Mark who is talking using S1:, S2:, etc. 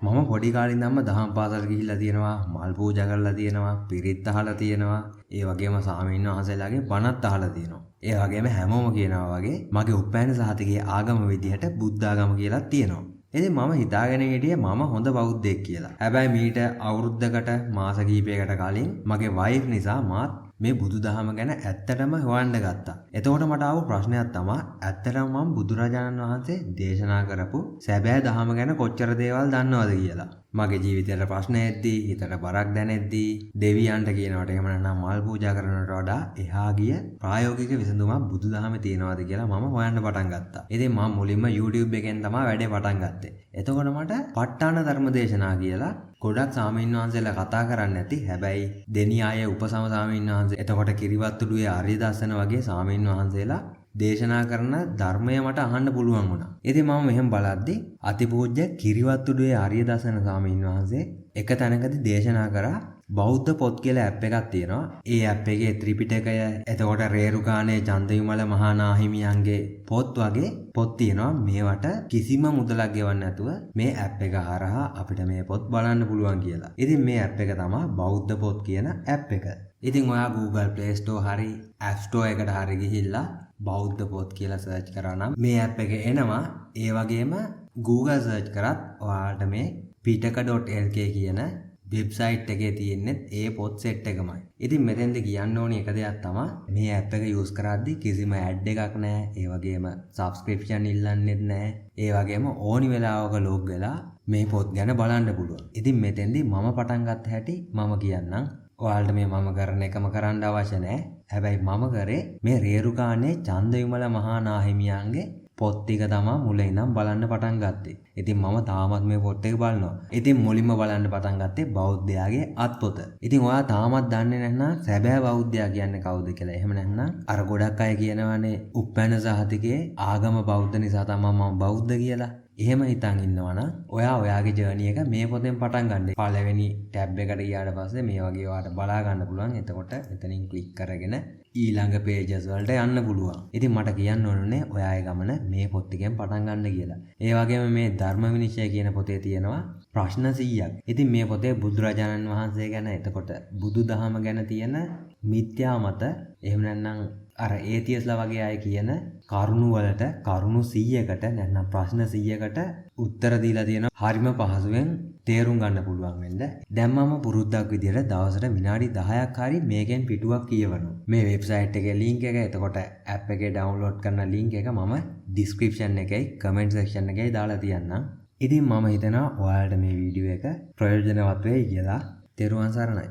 S1: මම පොඩි කාලේ ඉඳන්ම දහම් පාසල් ගිහිල්ලා තියෙනවා, මල් පූජා කරලා තියෙනවා, පිරිත් අහලා තියෙනවා. ඒ වගේම ස්වාමීන් වහන්සේලාගේ බණත් අහලා තියෙනවා. ඒ වගේම හැමෝම කියනවා වගේ මගේ උපැන්න සහතිකයේ ආගම විදිහට බුද්ධ ආගම කියලා තියෙනවා. ඉතින් මම හිතාගෙන හිටියේ මම හොඳ බෞද්ධයෙක් කියලා. හැබැයි මීට අවුරුද්දකට මාස කිහිපයකට කලින් මගේ වයිෆ් නිසා මාත් මේ බුදුදහම ගැන ඇත්තටම හොයන්න ගත්තා. එතකොට මට ආව ප්‍රශ්නයක් තමයි ඇත්තටම මම බුදුරජාණන් වහන්සේ දේශනා කරපු සැබෑ දහම ගැන කොච්චර දේවල් දන්නවද කියලා. මගේ ජීවිතේට ප්‍රශ්න එද්දී, හිතට බරක් දැනෙද්දී, දෙවියන්ට කියනවට එහෙම නැත්නම් මල් පූජා කරනවට වඩා එහා ගිය ප්‍රායෝගික විසඳුමක් බුදුදහමේ තියෙනවද කියලා මම හොයන්න පටන් ගත්තා. ඉතින් මම මුලින්ම YouTube එකෙන් තමයි වැඩේ පටන් ගත්තේ. එතකොට මට ප ဋ ාණ ධර්ම දේශනා කියලා ගොඩක් ස්වාමීන් වහන්සේලා කතා කරන්නේ නැති හැබැයි දෙනියායේ උපසම ස්වාමීන් වහන්සේ එතකොට කිරිවත්තුඩුවේ ආර්ය දර්ශන වගේ ස්වාමීන් වහන්සේලා දේශනා කරන ධර්මය මට අහන්න පුළුවන් වුණා. ඉතින් මම මෙහෙම බලද්දි අතිපූජ්‍ය කිරිවත්තුඩුවේ ආර්ය දර්ශන ස්වාමීන් වහන්සේ එක තැනකදී දේශනා කරා බෞද්ධ පොත් කියලා ඇප් එකක් තියෙනවා. ඒ ඇප් එකේ ත්‍රිපිටකය, එතකොට රේරුකාණේ චන්දවිමල මහා නාහිමියන්ගේ පොත් වගේ පොත් තියෙනවා. මේවට කිසිම මුදලක් ගෙවන්න නැතුව මේ ඇප් එක හරහා අපිට මේ පොත් බලන්න පුළුවන් කියලා. ඉතින් මේ ඇප් එක තමයි බෞද්ධ පොත් කියන ඇප් එක. ඉතින් ඔයා Google Play Store හරි App Store එකට හරි ගිහිල්ලා බෞද්ධ පොත් කියලා සර්ච් කරා නම් මේ ඇප් එක එනවා. ඒ වගේම Google සර්ච් කරත් ඔයාලට මේ pitaka.lk කියන වෙබ්සයිට් එකේ තියෙන්නේ ඒ පොත් සෙට් එකමයි. ඉතින් මෙතෙන්ද කියන්න ඕනි එක දෙයක් තමයි මේ ඇප් එක යූස් කරද්දි කිසිම ඇඩ් එකක් නැහැ. ඒ වගේම සබ්ස්ක්‍රිප්ෂන් ඉල්ලන්නෙත් නැහැ. ඒ වගේම ඕනි වෙලාවක ලොග් වෙලා මේ පොත් ගැන බලන්න පුළුවන්. ඉතින් මෙතෙන්දී මම පටන් ගත්ත හැටි මම කියන්නම්. ඔයාලට මේ මම කරන එකම කරන්න අවශ්‍ය නැහැ. හැබැයි මම කරේ මේ රේරුකාණේ චන්දවිමල මහා නාහිමියන්ගේ පොත් ටික තමයි මුලින් ඉඳන් බලන්න පටන් ගත්තේ. ඉතින් මම තාමත් මේ පොත් එක බලනවා. ඉතින් මුලින්ම බලන්න පටන් ගත්තේ බෞද්ධයාගේ අත්පොත. ඉතින් ඔයා තාමත් දන්නේ නැත්නම් සැබෑ බෞද්ධයා කියන්නේ කවුද කියලා. එහෙම නැත්නම් අර ගොඩක් අය කියනවානේ උපැන්න සහතිකයේ ආගම බෞද්ධ නිසා තමයි මම බෞද්ධ කියලා. එහෙම හිතන් ඉන්නවනම් ඔයා ඔයාගේ ජර්නි එක මේ පොතෙන් පටන් ගන්න. පළවෙනි ටැබ් එකට ගියාට පස්සේ මේ වගේ ඔයාලට බලා ගන්න පුළුවන්. එතකොට එතනින් ක්ලික් කරගෙන ඊළඟ පේජස් වලට යන්න පුළුවන්. ඉතින් මට කියන්න ඕනේ ඔයාගේ ගමන මේ පොත් ටිකෙන් පටන් ගන්න කියලා. ඒ වගේම මේ ධර්ම විනිශ්චය කියන පොතේ තියෙනවා ප්‍රශ්න 100ක්. ඉතින් මේ පොතේ බුදුරජාණන් වහන්සේ ගැන එතකොට බුදුදහම ගැන තියෙන මිත්‍යා මත එහෙම නැත්නම් අර ඒතියස්ලා වගේ අය කියන කරුණු වලට කරුණු 100කට නැත්නම් ප්‍රශ්න 100කට උත්තර දීලා තියෙනවා. හරිම පහසුවෙන් තේරුම් ගන්න පුළුවන් වෙන්න. දැන් මම පුරුද්දක් විදියට දවසට විනාඩි 10ක් හරි මේකෙන් පිටුවක් කියවනවා. මේ වෙබ්සයිට් එකේ link එක එතකොට app එකේ download කරන link එක මම description එකේ comment section එකේ දාලා තියන්නම්. ඉතින් මම හිතනවා ඔයාලට මේ වීඩියෝ එක ප්‍රයෝජනවත් වෙයි කියලා. තෙරුවන් සරණයි.